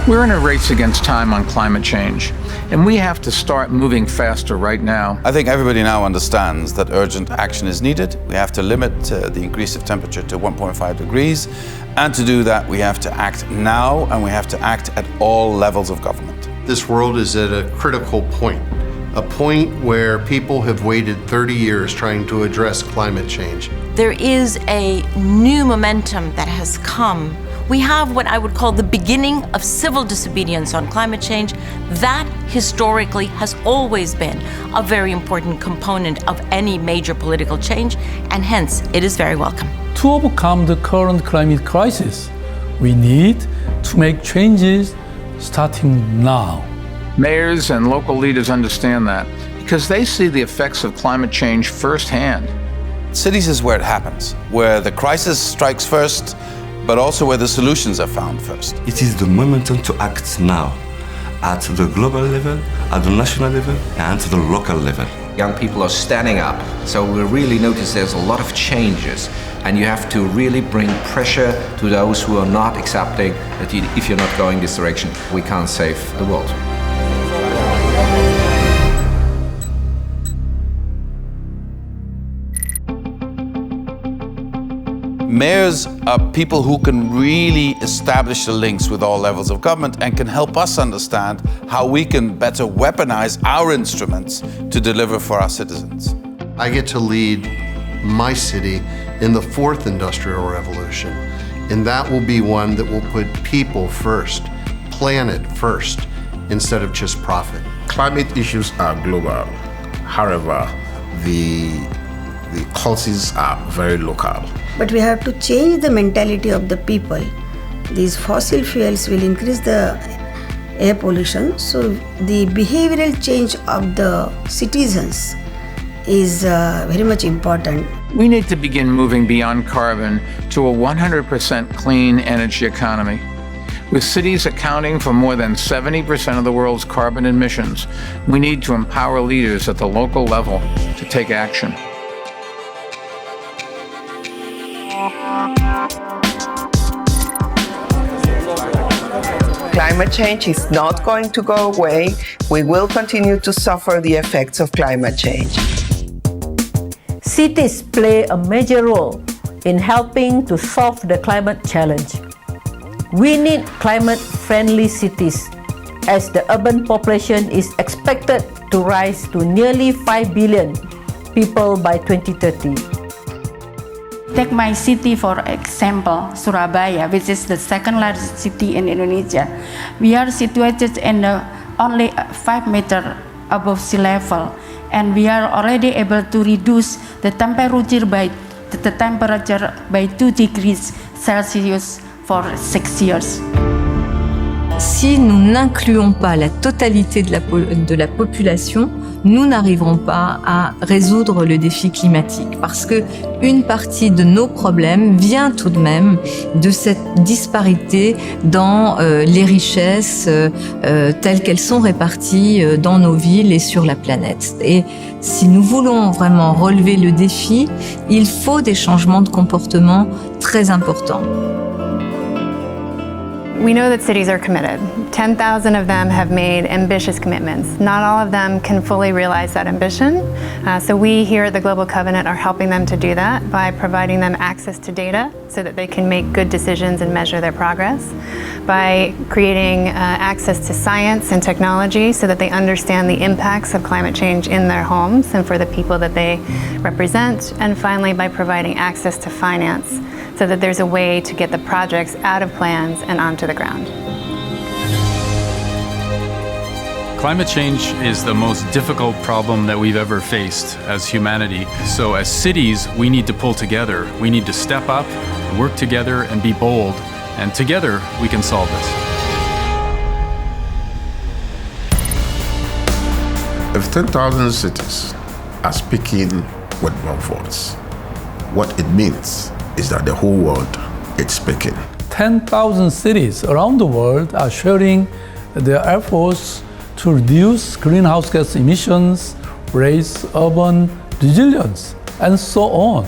We're in a race against time on climate change, and we have to start moving faster right now. I think everybody now understands that urgent action is needed. We have to limit the increase of temperature to 1.5 degrees. And to do that, we have to act now, and we have to act at all levels of government. This world is at a critical point, a point where people have waited 30 years trying to address climate change. There is a new momentum that has come. We have what I would call the beginning of civil disobedience on climate change. That historically has always been a very important component of any major political change, and hence it is very welcome. To overcome the current climate crisis, we need to make changes starting now. Mayors and local leaders understand that because they see the effects of climate change firsthand. Cities is where it happens, where the crisis strikes first, but also where the solutions are found first. It is the momentum to act now, at the global level, at the national level, and to the local level. Young people are standing up, so we really notice there's a lot of changes, and you have to really bring pressure to those who are not accepting that if you're not going this direction, we can't save the world. Mayors are people who can really establish the links with all levels of government and can help us understand how we can better weaponize our instruments to deliver for our citizens. I get to lead my city in the fourth industrial revolution, and that will be one that will put people first, planet first, instead of just profit. Climate issues are global. However, the causes are very local. But we have to change the mentality of the people. These fossil fuels will increase the air pollution, so the behavioral change of the citizens is very much important. We need to begin moving beyond carbon to a 100% clean energy economy. With cities accounting for more than 70% of the world's carbon emissions, we need to empower leaders at the local level to take action. Climate change is not going to go away. We will continue to suffer the effects of climate change. Cities play a major role in helping to solve the climate challenge. We need climate-friendly cities, as the urban population is expected to rise to nearly 5 billion people by 2030. Take my city for example, Surabaya, which is the second largest city in Indonesia. We are situated in only 5 meters above sea level, and we are already able to reduce the temperature by 2 degrees Celsius for 6 years. Si nous n'incluons pas la totalité de la population, nous n'arriverons pas à résoudre le défi climatique, parce que une partie de nos problèmes vient tout de même de cette disparité dans les richesses telles qu'elles sont réparties dans nos villes et sur la planète. Et si nous voulons vraiment relever le défi, il faut des changements de comportement très importants. We know that cities are committed. 10,000 of them have made ambitious commitments. Not all of them can fully realize that ambition. So we here at the Global Covenant are helping them to do that by providing them access to data so that they can make good decisions and measure their progress, by creating access to science and technology so that they understand the impacts of climate change in their homes and for the people that they represent, and finally by providing access to finance so that there's a way to get the projects out of plans and onto the ground. Climate change is the most difficult problem that we've ever faced as humanity. So as cities, we need to pull together. We need to step up, work together, and be bold. And together, we can solve this. If 10,000 cities are speaking with one voice, what it means is that the whole world is speaking. 10,000 cities around the world are sharing their efforts to reduce greenhouse gas emissions, raise urban resilience, and so on.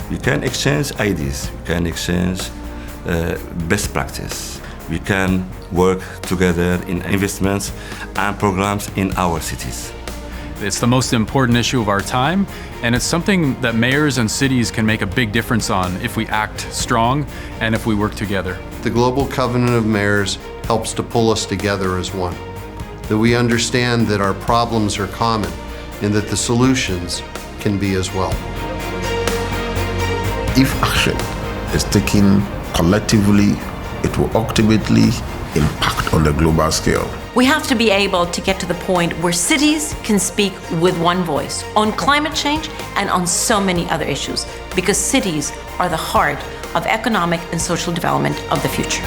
You can exchange ideas, you can exchange best practice. we can work together in investments and programs in our cities. It's the most important issue of our time, and it's something that mayors and cities can make a big difference on if we act strong and if we work together. The Global Covenant of Mayors helps to pull us together as one, that we understand that our problems are common and that the solutions can be as well. If action is taken collectively, it will ultimately impact on the global scale. We have to be able to get to the point where cities can speak with one voice on climate change and on so many other issues, because cities are the heart of economic and social development of the future.